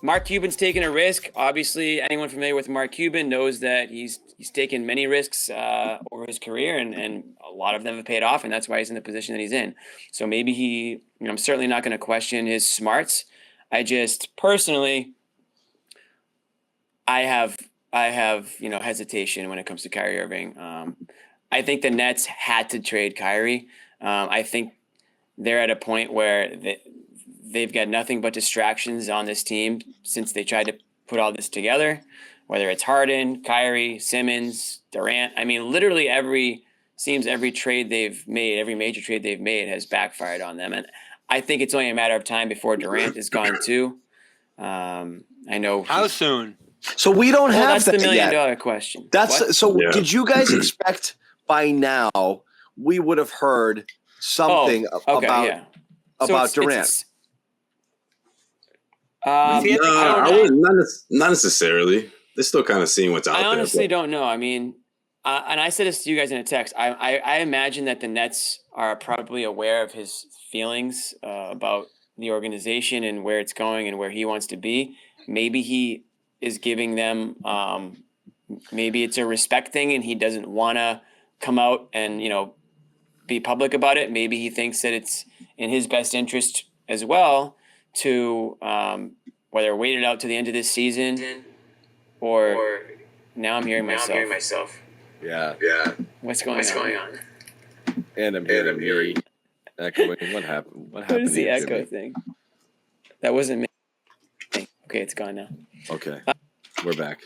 Mark Cuban's taking a risk. Obviously, anyone familiar with Mark Cuban knows that he's taken many risks over his career, and a lot of them have paid off, and that's why he's in the position that he's in. So maybe I'm certainly not going to question his smarts. I just personally, I have hesitation when it comes to Kyrie Irving. I think the Nets had to trade Kyrie. I think they're at a point where they've got nothing but distractions on this team since they tried to put all this together, whether it's Harden, Kyrie, Simmons, Durant. I mean, literally every trade they've made, every major trade they've made has backfired on them. And I think it's only a matter of time before Durant is gone too. I know. How soon? So we don't have that's that the $1 million yet. question. Did you guys expect by now we would have heard something about Durant? I wouldn't. Not necessarily. They're still kind of seeing what's out there. I honestly don't know. I mean, and I said this to you guys in a text. I imagine that the Nets are probably aware of his feelings about the organization and where it's going and where he wants to be. Maybe he is giving them. Maybe it's a respect thing, and he doesn't want to come out and be public about it. Maybe he thinks that it's in his best interest as well to whether wait it out to the end of this season or now I'm hearing myself. Yeah. What's going on? And I'm hearing echoing. What happened? What is the echo thing? That wasn't me. Okay, it's gone now. Okay, we're back.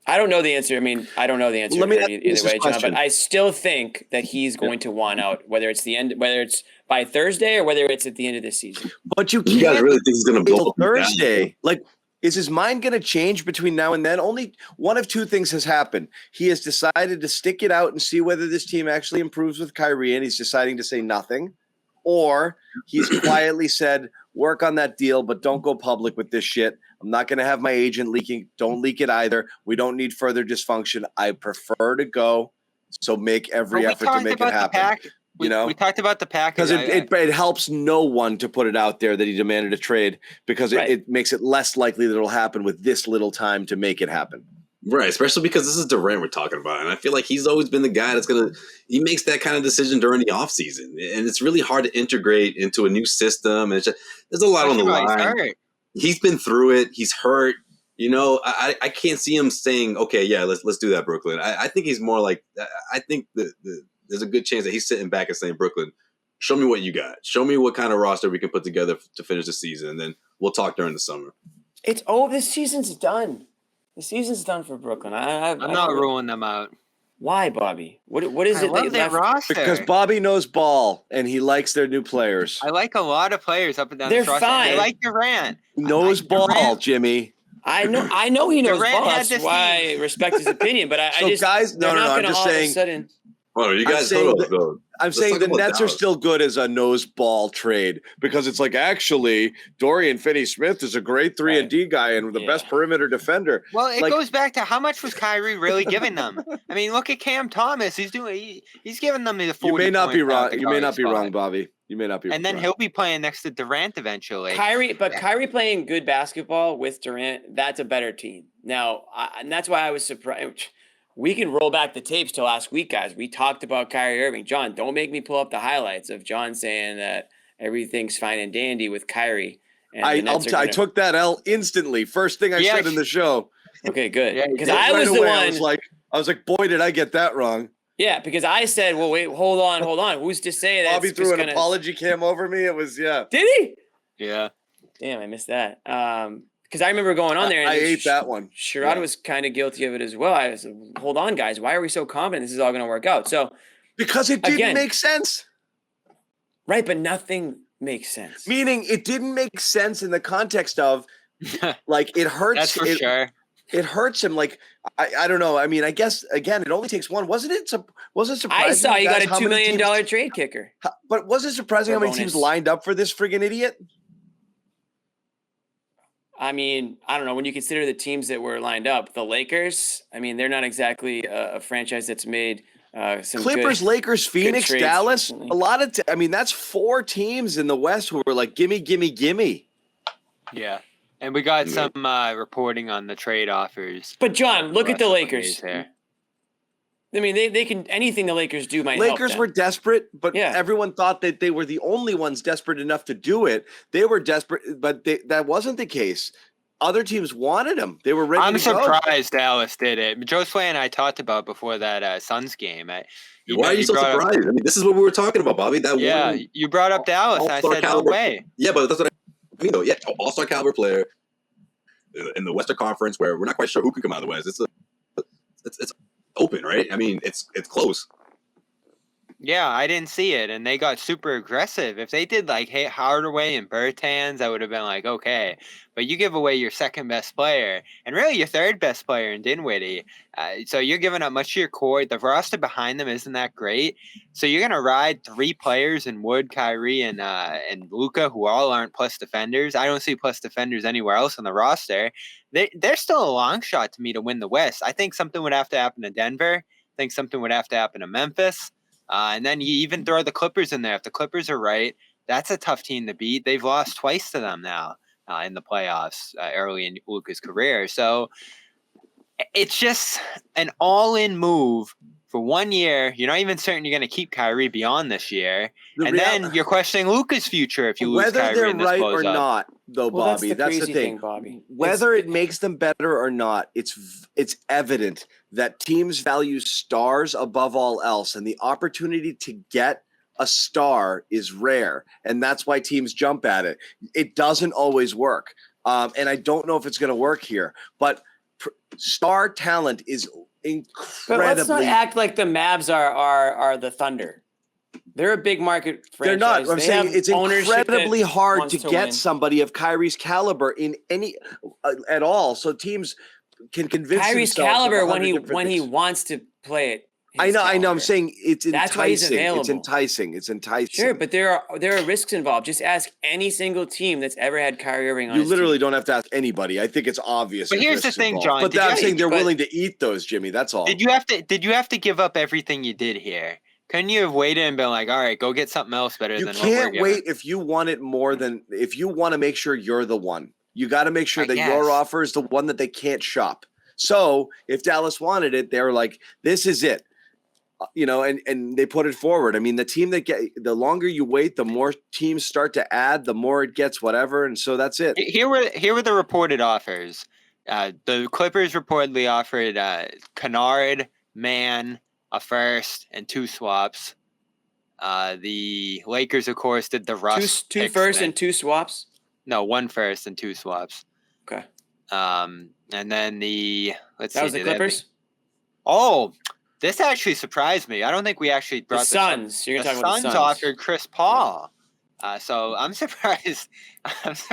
I don't know the answer. I mean, I don't know the answer either way, John, but I still think that he's going to want out, whether it's by Thursday or whether it's at the end of this season. But you guys really think he's going to blow Thursday? Like, is his mind going to change between now and then? Only one of two things has happened. He has decided to stick it out and see whether this team actually improves with Kyrie, and he's deciding to say nothing. Or he's quietly said, work on that deal, but don't go public with this shit. I'm not going to have my agent leaking. Don't leak it either. We don't need further dysfunction. I prefer to go. So make every effort to make it happen. We talked about the pack because it helps no one to put it out there that he demanded a trade because it makes it less likely that it'll happen with this little time to make it happen. Right, especially because this is Durant we're talking about. And I feel like he's always been the guy he makes that kind of decision during the offseason. And it's really hard to integrate into a new system. And there's a lot on the line. He's been through it. He's hurt. I can't see him saying, okay, yeah, let's do that, Brooklyn. I think he's more like, I think there's a good chance that he's sitting back and saying, Brooklyn, show me what you got. Show me what kind of roster we can put together to finish the season. And then we'll talk during the summer. It's over. This season's done. The season's done for Brooklyn. I'm not ruling them out. Why, Bobby? What is it that you left? Roster. Because Bobby knows ball and he likes their new players. I like a lot of players up and down the roster. Fine. I like Durant. He knows ball, Durant. Jimmy. I know he knows Durant ball. That's why I respect his opinion. But I just guys, no. I'm just saying. Oh, you guys I'm saying the Nets are still good as a nose ball trade because it's like actually Dorian Finney-Smith is a great 3-and-D guy and the best perimeter defender. Well, it goes back to how much was Kyrie really giving them? I mean, look at Cam Thomas. He's giving them the 40. You may not be wrong. You may not be wrong, Bobby. You may not be. And then he'll be playing next to Durant eventually. Kyrie playing good basketball with Durant, that's a better team. Now, and that's why I was surprised. We can roll back the tapes to last week, guys. We talked about Kyrie Irving. John, don't make me pull up the highlights of John saying that everything's fine and dandy with Kyrie. And I took that L instantly. First thing I said in the show. Okay, good. Because I was the one. I was like, boy, did I get that wrong. Yeah, because I said, well, wait, hold on. Who's to say that? Bobby threw an apology cam over me. It was, Did he? Yeah. Damn, I missed that. Because I remember going on there and I ate that one. Sherrod was kind of guilty of it as well. I was like, hold on, guys. Why are we so confident this is all going to work out? So because it didn't make sense. Right, but nothing makes sense. Meaning it didn't make sense in the context of like it hurts. That's for sure. It hurts him. Like I don't know. I mean, I guess again, it only takes one. Wasn't it surprising? I saw you got a $2 million trade kicker. But was it surprising how many teams lined up for this friggin' idiot? I mean, I don't know. When you consider the teams that were lined up, the Lakers, I mean, they're not exactly a franchise that's made some Clippers, Lakers, Phoenix, Dallas. Recently. A lot of, that's 4 teams in the West who were like, gimme. Yeah. And we got Yeah. some reporting on the trade offers. But John, look at the Russell Lakers. Hayes there. I mean, they can anything the Lakers do might help Lakers them. were desperate, but Yeah. everyone thought that they were the only ones desperate enough to do it. They were desperate, but that wasn't the case. Other teams wanted him. They were ready I'm to go. surprised Dallas did it. Josue and I talked about before that Suns game. Why are you so surprised? I mean, this is what we were talking about, Bobby. That one you brought up Dallas, and I all-star said, caliber. no way. Yeah, but that's what I mean, though. Yeah, all-star caliber player in the Western Conference, where we're not quite sure who can come out of the West. It's open, right? I mean, it's close. Yeah, I didn't see it, and they got super aggressive. If they did like Hardaway and Bertans, I would have been like, okay. But you give away your second best player, and really your third best player in Dinwiddie. So you're giving up much of your core. The roster behind them isn't that great. So you're gonna ride three players in Wood, Kyrie, and Luka, who all aren't plus defenders. I don't see plus defenders anywhere else on the roster. They're still a long shot to me to win the West. I think something would have to happen to Denver. I think something would have to happen to Memphis. And then you even throw the Clippers in there. If the Clippers are right, that's a tough team to beat. They've lost twice to them now in the playoffs early in Luka's career. So it's just an all-in move for 1 year. You're not even certain you're going to keep Kyrie beyond this year. Then you're questioning Luka's future if you lose whether Kyrie they're and this right blows or up. not, though, Well, Bobby. That's the crazy thing. Bobby. Whether it makes them better or not, it's evident that teams value stars above all else, and the opportunity to get a star is rare, and that's why teams jump at it. It doesn't always work, and I don't know if it's going to work here. But star talent is But let's not incredibly. act like the Mavs are the Thunder. They're a big market franchise. They're not. I'm They saying have it's ownership incredibly that hard wants to get win. somebody of Kyrie's caliber in any at all. So teams can convince Kyrie's themselves of caliber 100 different when he things. wants to play it. I his know. I'm caliber. saying it's That's why he's enticing. It's available. enticing. Sure, but there are risks involved. Just ask any single team that's ever had Kyrie Irving on You his literally team. don't have to ask anybody. I think it's obvious. But there's here's the risks thing, involved. John. But I'm saying they're willing to eat those, Jimmy. That's all. Did you have to give up everything you did here? Couldn't you have waited and been like, all right, go get something else better You than what we're can't giving? wait if you want it more than if you want to make sure you're the one. You got to make sure I that your guess. offer is the one that they can't shop. So if Dallas wanted it, they were like, "This is it," and they put it forward. I mean, the longer you wait, the more teams start to add, the more it gets whatever, and so that's it. Here were the reported offers. The Clippers reportedly offered Kennard, Mann, a first, and 2 swaps. The Lakers, of course, did the Russ. Two firsts and 2 swaps. No, 1 first and 2 swaps. Okay. And then the Clippers. Oh, this actually surprised me. I don't think we actually brought The Suns. You're the talking about the Suns Suns. offered Chris Paul. So I'm surprised.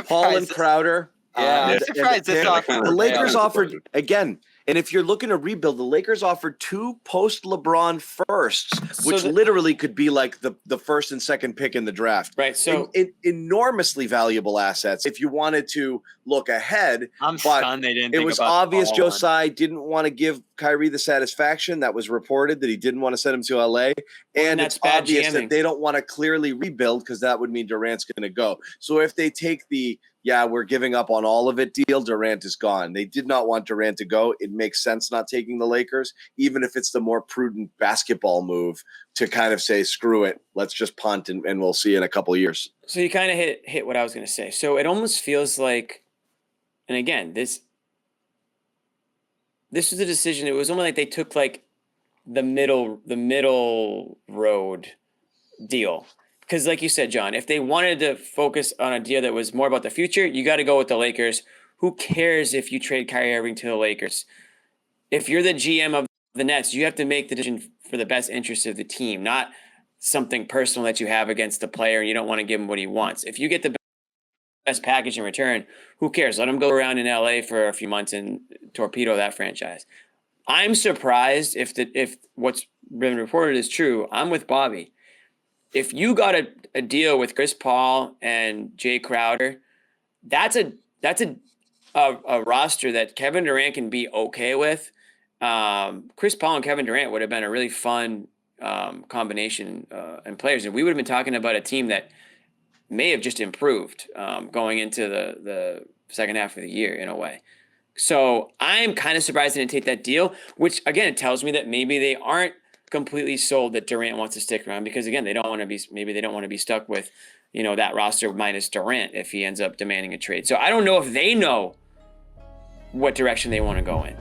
Paul and Crowder. Yeah, I'm and surprised this offer. The Lakers offered again. And if you're looking to rebuild, the Lakers offered 2 post-LeBron firsts, which literally could be like the first and second pick in the draft. Right. So enormously valuable assets if you wanted to look ahead. I'm stunned they didn't. It think was about obvious Paul Joe Tsai didn't want to give Kyrie the satisfaction that was reported that he didn't want to send him to LA. And it's obvious that they don't want to clearly rebuild because that would mean Durant's going to go. So if they take we're giving up on all of it deal, Durant is gone. They did not want Durant to go. It makes sense not taking the Lakers, even if it's the more prudent basketball move to kind of say, screw it, let's just punt and we'll see in a couple of years. So you kind of hit what I was going to say. So it almost feels like, and again, this was a decision. It was almost like they took like the middle road deal. Because like you said, John, if they wanted to focus on a deal that was more about the future, you got to go with the Lakers. Who cares if you trade Kyrie Irving to the Lakers? If you're the GM of the Nets, you have to make the decision for the best interest of the team, not something personal that you have against the player and you don't want to give him what he wants. If you get the best package in return, who cares? Let him go around in LA for a few months and torpedo that franchise. I'm surprised if what's been reported is true. I'm with Bobby. If you got a deal with Chris Paul and Jay Crowder, that's a roster that Kevin Durant can be okay with. Chris Paul and Kevin Durant would have been a really fun combination and players, and we would have been talking about a team that may have just improved going into the second half of the year in a way. So I'm kind of surprised they didn't take that deal, which again, it tells me that maybe they aren't completely sold that Durant wants to stick around, because again, they don't want to be stuck with, that roster minus Durant if he ends up demanding a trade. So I don't know if they know what direction they want to go in.